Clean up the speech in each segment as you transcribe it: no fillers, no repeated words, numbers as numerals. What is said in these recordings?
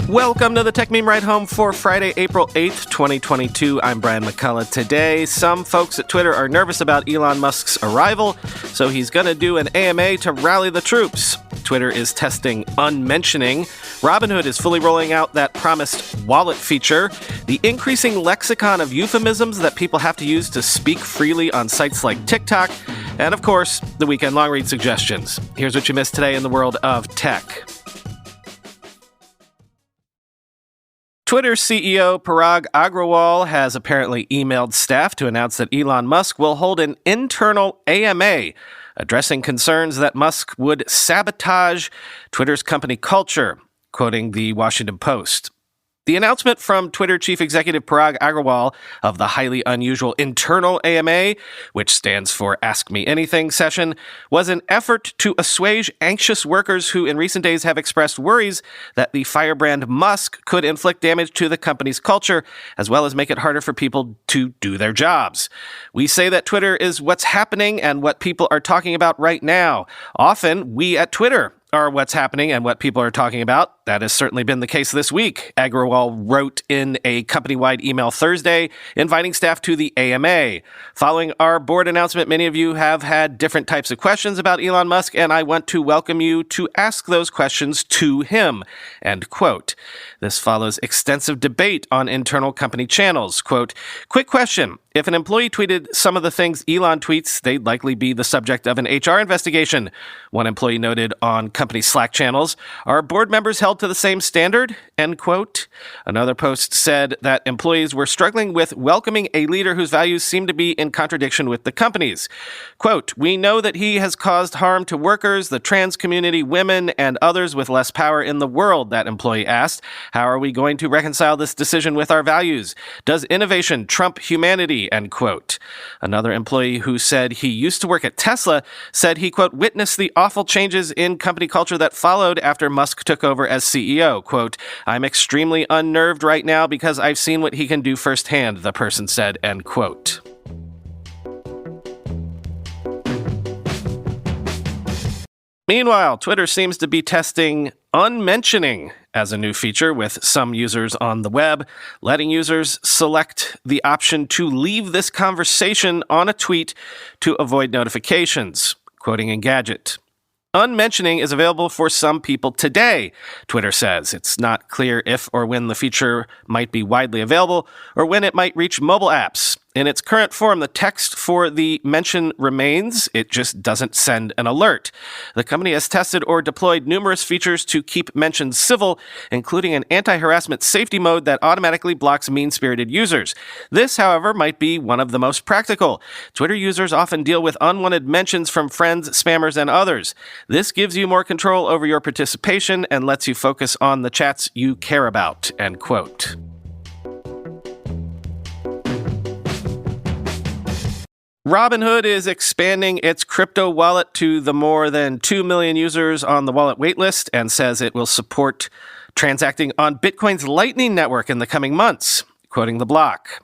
Welcome to the Techmeme Ride Home for Friday, April 8th, 2022. I'm Brian McCullough. Today, some folks at Twitter are nervous about Elon Musk's arrival, so he's going to do an AMA to rally the troops. Twitter is testing unmentioning. Robinhood is fully rolling out that promised wallet feature. The increasing lexicon of euphemisms that people have to use to speak freely on sites like TikTok. And of course, the weekend long read suggestions. Here's what you missed today in the world of tech. Twitter CEO Parag Agrawal has apparently emailed staff to announce that Elon Musk will hold an internal AMA, addressing concerns that Musk would sabotage Twitter's company culture, quoting the Washington Post. The announcement from Twitter chief executive Parag Agrawal of the highly unusual internal AMA, which stands for Ask Me Anything session, was an effort to assuage anxious workers who in recent days have expressed worries that the firebrand Musk could inflict damage to the company's culture, as well as make it harder for people to do their jobs. We say that Twitter is what's happening and what people are talking about right now. Often, we at Twitter are what's happening and what people are talking about. That has certainly been the case this week, Agrawal wrote in a company-wide email Thursday, inviting staff to the AMA. Following our board announcement, many of you have had different types of questions about Elon Musk, and I want to welcome you to ask those questions to him, end quote. This follows extensive debate on internal company channels. Quote, quick question. If an employee tweeted some of the things Elon tweets, they'd likely be the subject of an HR investigation. One employee noted on company Slack channels, are board members held to the same standard? End quote. Another post said that employees were struggling with welcoming a leader whose values seem to be in contradiction with the company's. Quote, we know that he has caused harm to workers, the trans community, women, and others with less power in the world, that employee asked. How are we going to reconcile this decision with our values? Does innovation trump humanity? End quote. Another employee who said he used to work at Tesla said he, quote, witnessed the awful changes in company culture that followed after Musk took over as CEO. Quote, I'm extremely unnerved right now because I've seen what he can do firsthand, the person said, end quote. Meanwhile, Twitter seems to be testing unmentioning as a new feature with some users on the web, letting users select the option to leave this conversation on a tweet to avoid notifications, quoting Engadget. Unmentioning is available for some people today, Twitter says. It's not clear if or when the feature might be widely available or when it might reach mobile apps. In its current form, the text for the mention remains. It just doesn't send an alert. The company has tested or deployed numerous features to keep mentions civil, including an anti-harassment safety mode that automatically blocks mean-spirited users. This, however, might be one of the most practical. Twitter users often deal with unwanted mentions from friends, spammers, and others. This gives you more control over your participation and lets you focus on the chats you care about, end quote. Robinhood is expanding its crypto wallet to the more than 2 million users on the wallet waitlist and says it will support transacting on Bitcoin's Lightning Network in the coming months, quoting the block.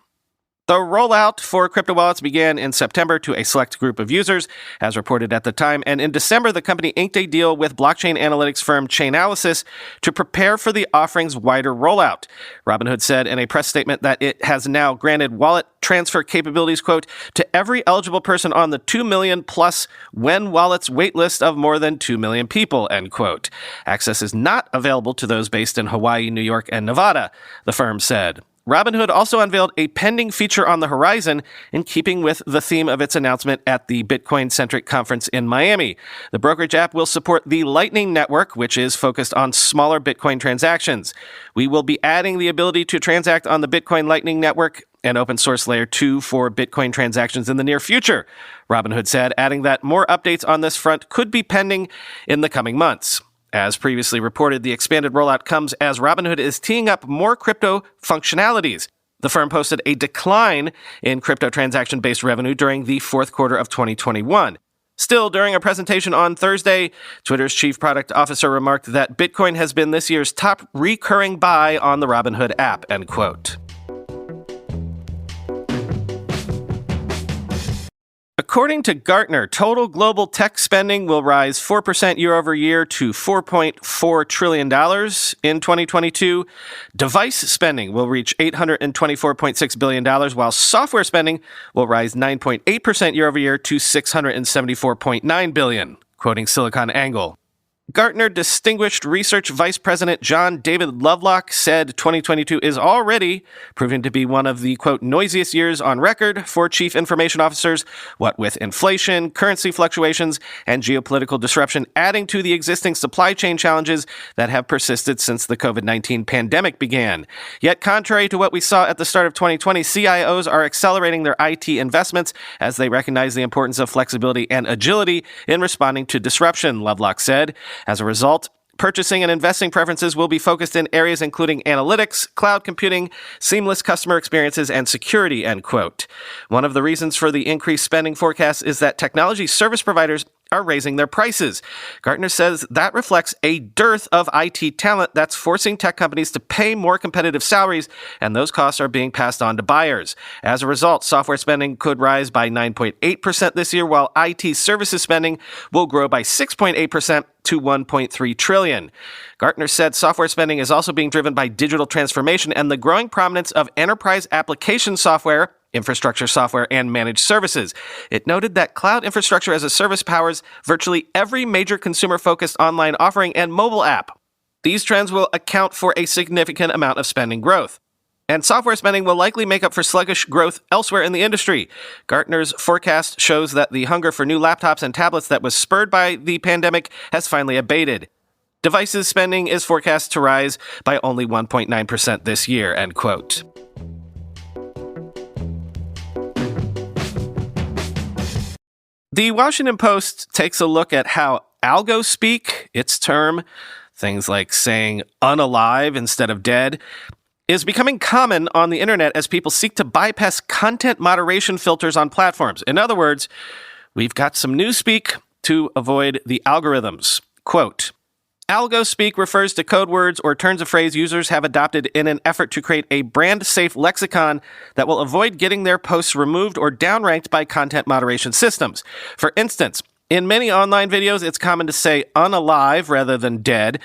The rollout for crypto wallets began in September to a select group of users, as reported at the time, and in December, the company inked a deal with blockchain analytics firm Chainalysis to prepare for the offering's wider rollout. Robinhood said in a press statement that it has now granted wallet transfer capabilities, quote, to every eligible person on the 2 million plus When Wallets waitlist of more than 2 million people, end quote. Access is not available to those based in Hawaii, New York, and Nevada, the firm said. Robinhood also unveiled a pending feature on the horizon in keeping with the theme of its announcement at the Bitcoin-centric conference in Miami. The brokerage app will support the Lightning Network, which is focused on smaller Bitcoin transactions. We will be adding the ability to transact on the Bitcoin Lightning Network and open source layer 2 for Bitcoin transactions in the near future, Robinhood said, adding that more updates on this front could be pending in the coming months. As previously reported, the expanded rollout comes as Robinhood is teeing up more crypto functionalities. The firm posted a decline in crypto transaction-based revenue during the fourth quarter of 2021. Still, during a presentation on Thursday, Twitter's chief product officer remarked that Bitcoin has been this year's top recurring buy on the Robinhood app, end quote. According to Gartner, total global tech spending will rise 4% year over year to $4.4 trillion in 2022. Device spending will reach $824.6 billion, while software spending will rise 9.8% year over year to $674.9 billion, quoting SiliconANGLE. Gartner Distinguished Research Vice President John David Lovelock said 2022 is already proving to be one of the, quote, noisiest years on record for chief information officers, what with inflation, currency fluctuations, and geopolitical disruption adding to the existing supply chain challenges that have persisted since the COVID-19 pandemic began. Yet, contrary to what we saw at the start of 2020, CIOs are accelerating their IT investments as they recognize the importance of flexibility and agility in responding to disruption, Lovelock said. As a result, purchasing and investing preferences will be focused in areas including analytics, cloud computing, seamless customer experiences, and security, end quote. One of the reasons for the increased spending forecast is that technology service providers are raising their prices. Gartner says that reflects a dearth of IT talent that's forcing tech companies to pay more competitive salaries, and those costs are being passed on to buyers. As a result, software spending could rise by 9.8% this year, while IT services spending will grow by 6.8% to $1.3 trillion. Gartner said software spending is also being driven by digital transformation and the growing prominence of enterprise application software, infrastructure software, and managed services. It noted that cloud infrastructure as a service powers virtually every major consumer-focused online offering and mobile app. These trends will account for a significant amount of spending growth. And software spending will likely make up for sluggish growth elsewhere in the industry. Gartner's forecast shows that the hunger for new laptops and tablets that was spurred by the pandemic has finally abated. Devices spending is forecast to rise by only 1.9% this year, end quote. The Washington Post takes a look at how algo speak, its term, things like saying unalive instead of dead, is becoming common on the internet as people seek to bypass content moderation filters on platforms. In other words, we've got some newspeak to avoid the algorithms. Quote, algo speak refers to code words or turns of phrase users have adopted in an effort to create a brand-safe lexicon that will avoid getting their posts removed or downranked by content moderation systems. For instance, in many online videos, it's common to say unalive rather than dead,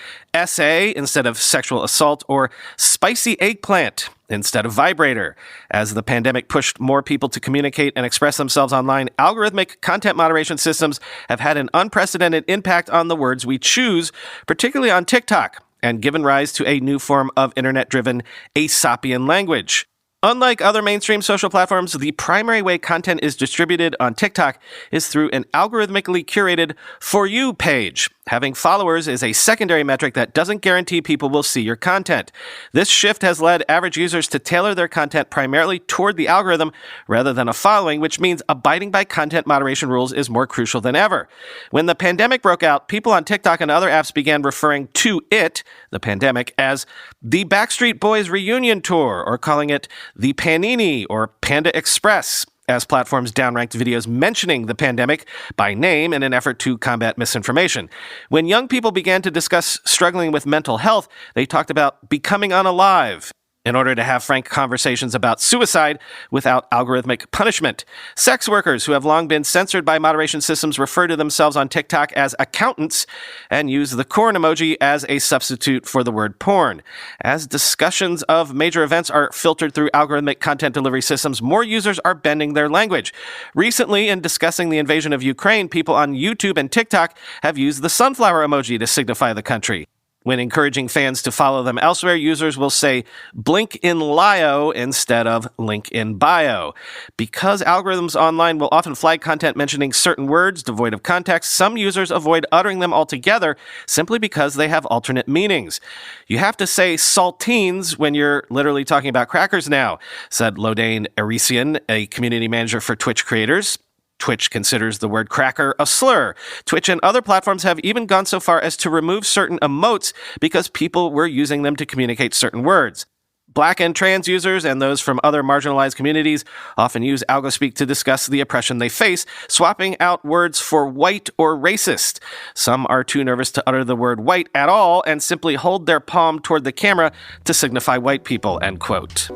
SA instead of sexual assault, or spicy eggplant instead of vibrator. As the pandemic pushed more people to communicate and express themselves online, algorithmic content moderation systems have had an unprecedented impact on the words we choose, particularly on TikTok, and given rise to a new form of internet-driven Aesopian language. Unlike other mainstream social platforms, the primary way content is distributed on TikTok is through an algorithmically curated For You page. Having followers is a secondary metric that doesn't guarantee people will see your content. This shift has led average users to tailor their content primarily toward the algorithm rather than a following, which means abiding by content moderation rules is more crucial than ever. When the pandemic broke out, people on TikTok and other apps began referring to it, the pandemic, as the Backstreet Boys reunion tour, or calling it the Panini or Panda Express, as platforms downranked videos mentioning the pandemic by name in an effort to combat misinformation. When young people began to discuss struggling with mental health, they talked about becoming unalive in order to have frank conversations about suicide without algorithmic punishment. Sex workers who have long been censored by moderation systems refer to themselves on TikTok as accountants and use the corn emoji as a substitute for the word porn. As discussions of major events are filtered through algorithmic content delivery systems, more users are bending their language. Recently, in discussing the invasion of Ukraine, people on YouTube and TikTok have used the sunflower emoji to signify the country. When encouraging fans to follow them elsewhere, users will say blink in Lio instead of link in bio. Because algorithms online will often flag content mentioning certain words devoid of context, some users avoid uttering them altogether simply because they have alternate meanings. You have to say saltines when you're literally talking about crackers now, said Lodane Erisian, a community manager for Twitch creators. Twitch considers the word cracker a slur. Twitch and other platforms have even gone so far as to remove certain emotes because people were using them to communicate certain words. Black and trans users and those from other marginalized communities often use algospeak to discuss the oppression they face, swapping out words for white or racist. Some are too nervous to utter the word white at all and simply hold their palm toward the camera to signify white people, end quote.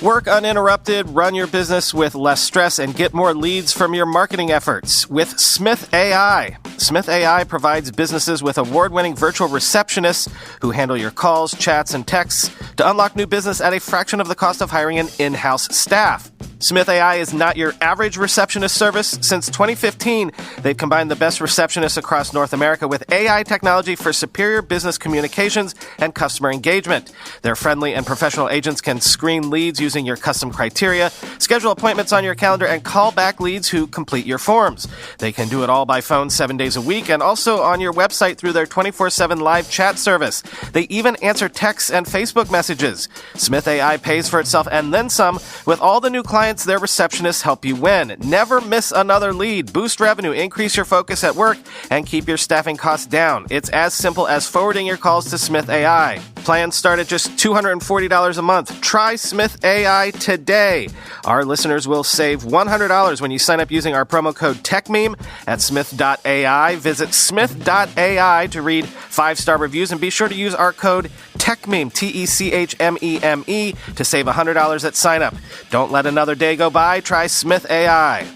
Work uninterrupted, run your business with less stress, and get more leads from your marketing efforts with Smith AI. Smith AI provides businesses with award-winning virtual receptionists who handle your calls, chats, and texts to unlock new business at a fraction of the cost of hiring an in-house staff. Smith AI is not your average receptionist service. Since 2015, they've combined the best receptionists across North America with AI technology for superior business communications and customer engagement. Their friendly and professional agents can screen leads using your custom criteria, schedule appointments on your calendar, and call back leads who complete your forms. They can do it all by phone 7 days a week and also on your website through their 24/7 live chat service. They even answer texts and Facebook messages. Smith AI pays for itself and then some with all the new clients their receptionists help you win. Never miss another lead. Boost revenue, increase your focus at work, and keep your staffing costs down. It's as simple as forwarding your calls to Smith AI. Plans start at just $240 a month. Try Smith AI today. Our listeners will save $100 when you sign up using our promo code Techmeme at smith.ai. Visit smith.ai to read 5-star reviews and be sure to use our code Techmeme, Techmeme, to save $100 at sign up. Don't let another day go by. Try Smith AI.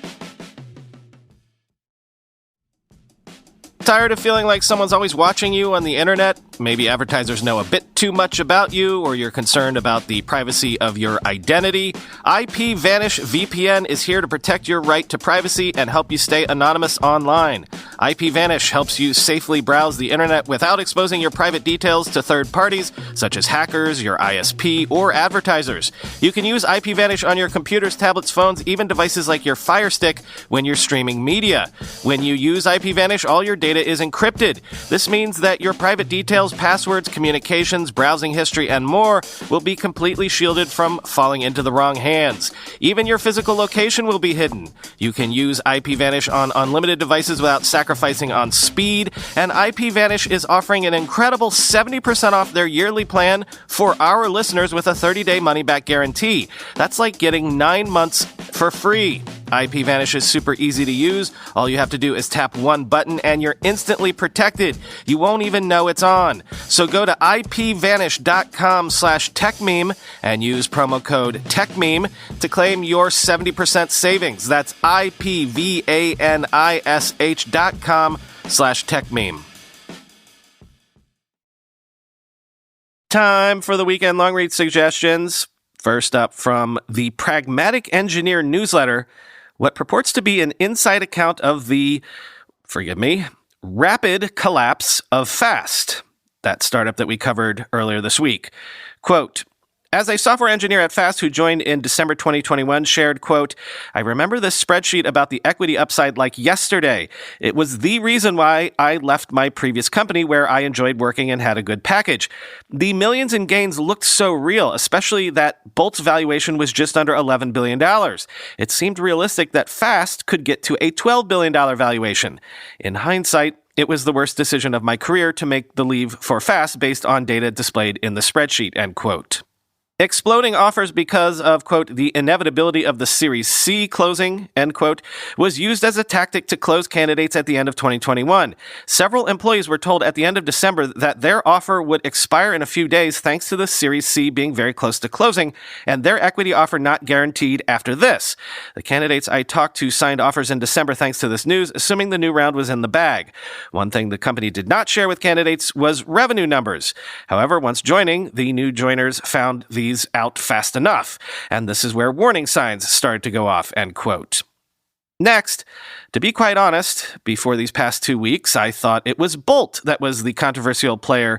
Tired of feeling like someone's always watching you on the internet? Maybe advertisers know a bit too much about you, or you're concerned about the privacy of your identity? IPVanish VPN is here to protect your right to privacy and help you stay anonymous online. IPVanish helps you safely browse the internet without exposing your private details to third parties, such as hackers, your ISP, or advertisers. You can use IPVanish on your computers, tablets, phones, even devices like your Fire Stick when you're streaming media. When you use IPVanish, all your data is encrypted. This means that your private details, passwords, communications, browsing history, and more will be completely shielded from falling into the wrong hands. Even your physical location will be hidden. You can use IPVanish on unlimited devices without sacrificing on speed, and IPVanish is offering an incredible 70% off their yearly plan for our listeners with a 30-day money-back guarantee. That's like getting 9 months for free. IPVanish is super easy to use. All you have to do is tap one button and you're instantly protected. You won't even know it's on. So go to ipvanish.com/techmeme and use promo code Techmeme to claim your 70% savings. That's ipvanish.com/techmeme. Time for the weekend long read suggestions. First up from the Pragmatic Engineer newsletter, what purports to be an inside account of the, rapid collapse of Fast, that startup that we covered earlier this week. Quote, as a software engineer at Fast who joined in December 2021 shared, quote, I remember this spreadsheet about the equity upside like yesterday. It was the reason why I left my previous company where I enjoyed working and had a good package. The millions in gains looked so real, especially that Bolt's valuation was just under $11 billion. It seemed realistic that Fast could get to a $12 billion valuation. In hindsight, it was the worst decision of my career to make the leave for Fast based on data displayed in the spreadsheet, end quote. Exploding offers because of, quote, the inevitability of the Series C closing, end quote, was used as a tactic to close candidates at the end of 2021. Several employees were told at the end of December that their offer would expire in a few days thanks to the Series C being very close to closing, and their equity offer not guaranteed after this. The candidates I talked to signed offers in December thanks to this news, assuming the new round was in the bag. One thing the company did not share with candidates was revenue numbers. However, once joining, the new joiners found these out fast enough, and this is where warning signs started to go off, end quote. Next, to be quite honest, before these past 2 weeks, I thought it was Bolt that was the controversial player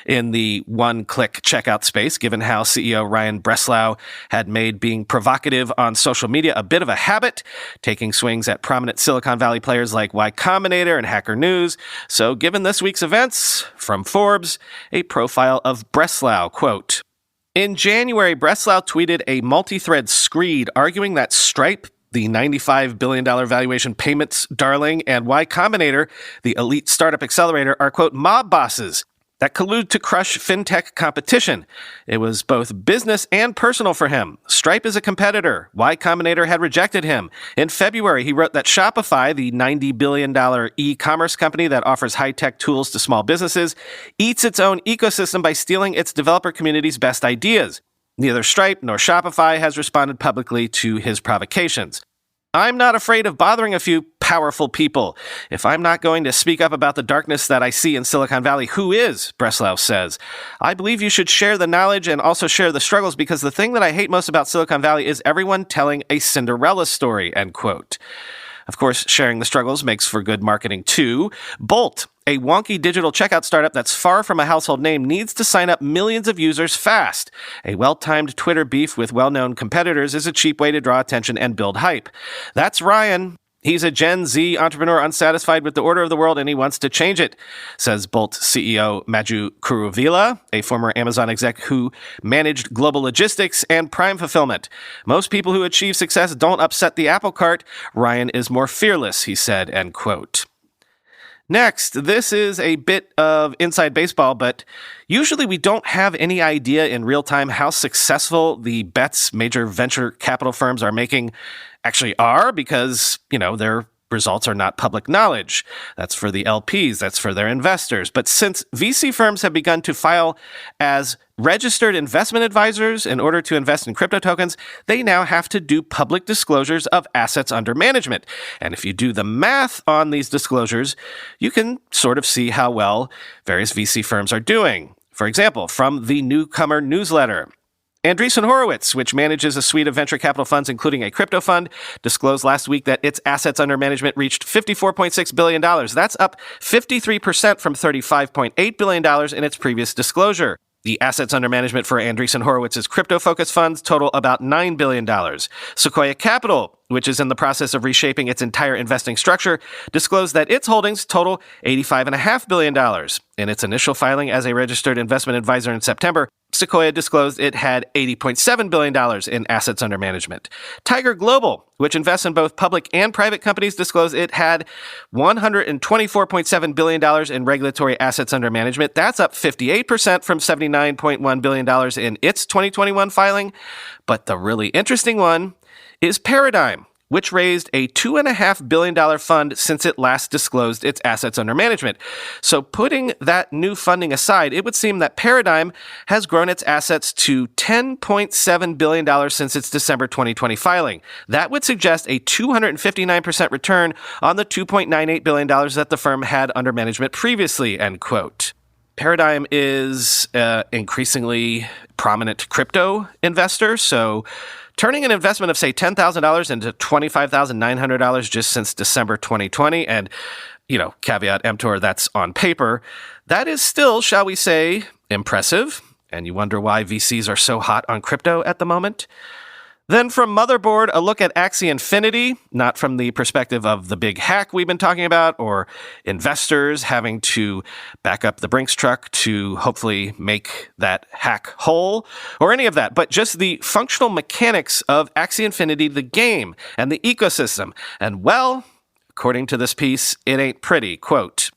in the one-click checkout space, given how CEO Ryan Breslau had made being provocative on social media a bit of a habit, taking swings at prominent Silicon Valley players like Y Combinator and Hacker News. So given this week's events, from Forbes, a profile of Breslau, quote, in January, Breslau tweeted a multi-thread screed arguing that Stripe, the $95 billion valuation payments darling, and Y Combinator, the elite startup accelerator, are, quote, mob bosses that collude to crush fintech competition. It was both business and personal for him. Stripe is a competitor. Y Combinator had rejected him. In February, he wrote that Shopify, the $90 billion e-commerce company that offers high-tech tools to small businesses, eats its own ecosystem by stealing its developer community's best ideas. Neither Stripe nor Shopify has responded publicly to his provocations. I'm not afraid of bothering a few powerful people. If I'm not going to speak up about the darkness that I see in Silicon Valley, who is? Breslau says. I believe you should share the knowledge and also share the struggles, because the thing that I hate most about Silicon Valley is everyone telling a Cinderella story, end quote. Of course, sharing the struggles makes for good marketing too. Bolt, a wonky digital checkout startup that's far from a household name, needs to sign up millions of users fast. A well-timed Twitter beef with well-known competitors is a cheap way to draw attention and build hype. That's Ryan. He's a Gen Z entrepreneur unsatisfied with the order of the world, and he wants to change it, says Bolt CEO Maju Kuruvilla, a former Amazon exec who managed global logistics and Prime fulfillment. Most people who achieve success don't upset the apple cart. Ryan is more fearless, he said, end quote. Next, this is a bit of inside baseball, but usually we don't have any idea in real time how successful the bets major venture capital firms are making actually are, because, their results are not public knowledge. That's for the LPs, that's for their investors. But since VC firms have begun to file as registered investment advisors in order to invest in crypto tokens, they now have to do public disclosures of assets under management. And if you do the math on these disclosures, you can sort of see how well various VC firms are doing. For example, from the Newcomer newsletter, Andreessen Horowitz, which manages a suite of venture capital funds, including a crypto fund, disclosed last week that its assets under management reached $54.6 billion. That's up 53% from $35.8 billion in its previous disclosure. The assets under management for Andreessen Horowitz's crypto-focused funds total about $9 billion. Sequoia Capital, which is in the process of reshaping its entire investing structure, disclosed that its holdings total $85.5 billion. In its initial filing as a registered investment advisor in September, Sequoia disclosed it had $80.7 billion in assets under management. Tiger Global, which invests in both public and private companies, disclosed it had $124.7 billion in regulatory assets under management. That's up 58% from $79.1 billion in its 2021 filing. But the really interesting one is Paradigm, which raised a $2.5 billion fund since it last disclosed its assets under management. So putting that new funding aside, it would seem that Paradigm has grown its assets to $10.7 billion since its December 2020 filing. That would suggest a 259% return on the $2.98 billion that the firm had under management previously, end quote. Paradigm is an increasingly prominent crypto investor, so turning an investment of, say, $10,000 into $25,900 just since December 2020, and, caveat emptor, that's on paper, that is still, shall we say, impressive. And you wonder why VCs are so hot on crypto at the moment. Then from Motherboard, a look at Axie Infinity, not from the perspective of the big hack we've been talking about, or investors having to back up the Brinks truck to hopefully make that hack whole, or any of that, but just the functional mechanics of Axie Infinity, the game, and the ecosystem. And well, according to this piece, it ain't pretty. Quote,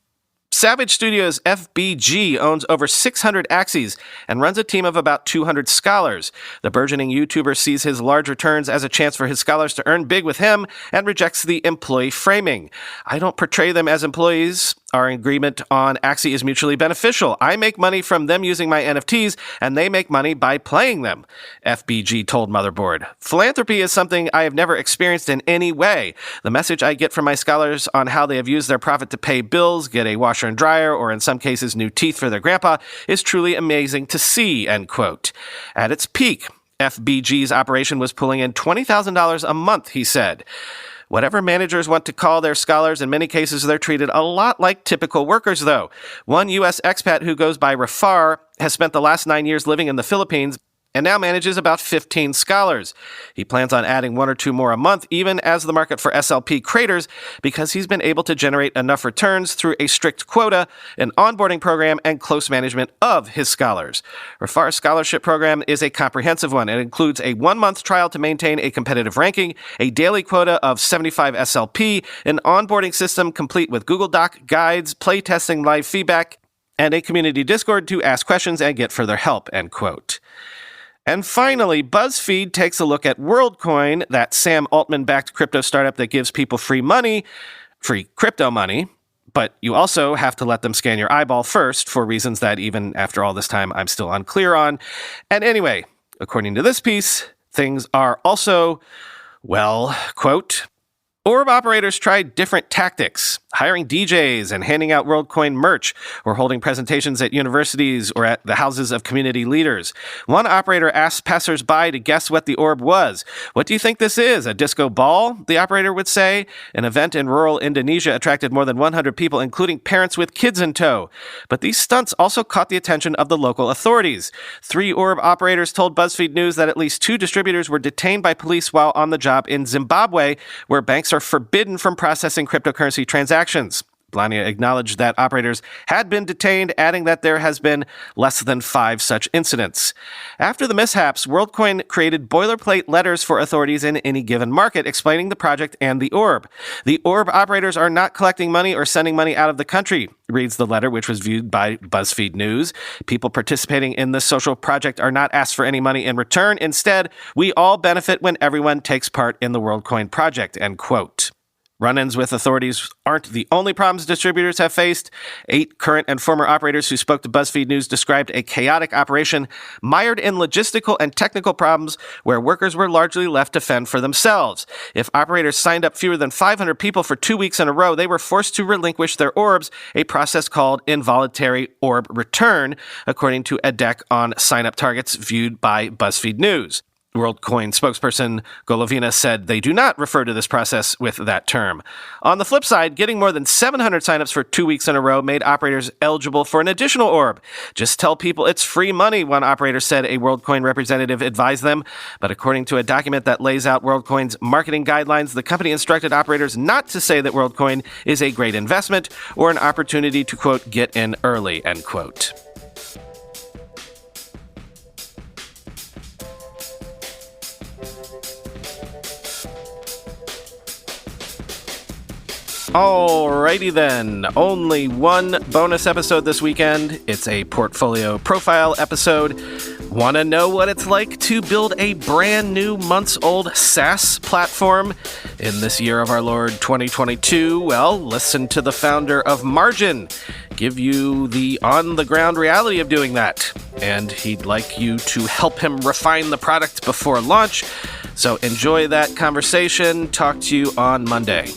Savage Studios FBG owns over 600 Axies and runs a team of about 200 scholars. The burgeoning YouTuber sees his large returns as a chance for his scholars to earn big with him and rejects the employee framing. I don't portray them as employees. Our agreement on Axie is mutually beneficial. I make money from them using my NFTs, and they make money by playing them, FBG told Motherboard. Philanthropy is something I have never experienced in any way. The message I get from my scholars on how they have used their profit to pay bills, get a washer and dryer, or in some cases new teeth for their grandpa is truly amazing to see, end quote. At its peak, FBG's operation was pulling in $20,000 a month, he said. Whatever managers want to call their scholars, in many cases they're treated a lot like typical workers, though. One U.S. expat who goes by Rafar has spent the last 9 years living in the Philippines and now manages about 15 scholars. He plans on adding 1 or 2 more a month, even as the market for SLP craters, because he's been able to generate enough returns through a strict quota, an onboarding program, and close management of his scholars. Rafar's scholarship program is a comprehensive one. It includes a 1-month trial to maintain a competitive ranking, a daily quota of 75 SLP, an onboarding system complete with Google Doc, guides, playtesting, live feedback, and a community Discord to ask questions and get further help, end quote. And finally, BuzzFeed takes a look at WorldCoin, that Sam Altman-backed crypto startup that gives people free crypto money, but you also have to let them scan your eyeball first for reasons that even after all this time I'm still unclear on. And anyway, According to this piece, things are also, well, quote, Orb operators tried different tactics, hiring DJs and handing out WorldCoin merch, or holding presentations at universities or at the houses of community leaders. One operator asked passersby to guess what the orb was. What do you think this is, a disco ball? The operator would say. An event in rural Indonesia attracted more than 100 people, including parents with kids in tow. But these stunts also caught the attention of the local authorities. 3 orb operators told BuzzFeed News that at least 2 distributors were detained by police while on the job in Zimbabwe, where banks are forbidden from processing cryptocurrency transactions. Blania acknowledged that operators had been detained, adding that there has been less than 5 such incidents. After the mishaps, WorldCoin created boilerplate letters for authorities in any given market explaining the project and the orb. The orb operators are not collecting money or sending money out of the country, reads the letter, which was viewed by BuzzFeed News. People participating in this social project are not asked for any money in return. Instead, we all benefit when everyone takes part in the WorldCoin project, end quote. Run-ins with authorities aren't the only problems distributors have faced. 8 current and former operators who spoke to BuzzFeed News described a chaotic operation mired in logistical and technical problems where workers were largely left to fend for themselves. If operators signed up fewer than 500 people for 2 weeks in a row, they were forced to relinquish their orbs, a process called involuntary orb return, according to a deck on sign-up targets viewed by BuzzFeed News. WorldCoin spokesperson Golovina said they do not refer to this process with that term. On the flip side, getting more than 700 signups for 2 weeks in a row made operators eligible for an additional orb. Just tell people it's free money, one operator said, a WorldCoin representative advised them. But according to a document that lays out WorldCoin's marketing guidelines, the company instructed operators not to say that WorldCoin is a great investment or an opportunity to, quote, get in early, end quote. Alrighty then, only one bonus episode this weekend. It's a portfolio profile episode. Want to know what it's like to build a brand new months-old SaaS platform in this year of our Lord 2022? Well, listen to the founder of Margin give you the on-the-ground reality of doing that. And he'd like you to help him refine the product before launch. So enjoy that conversation. Talk to you on Monday.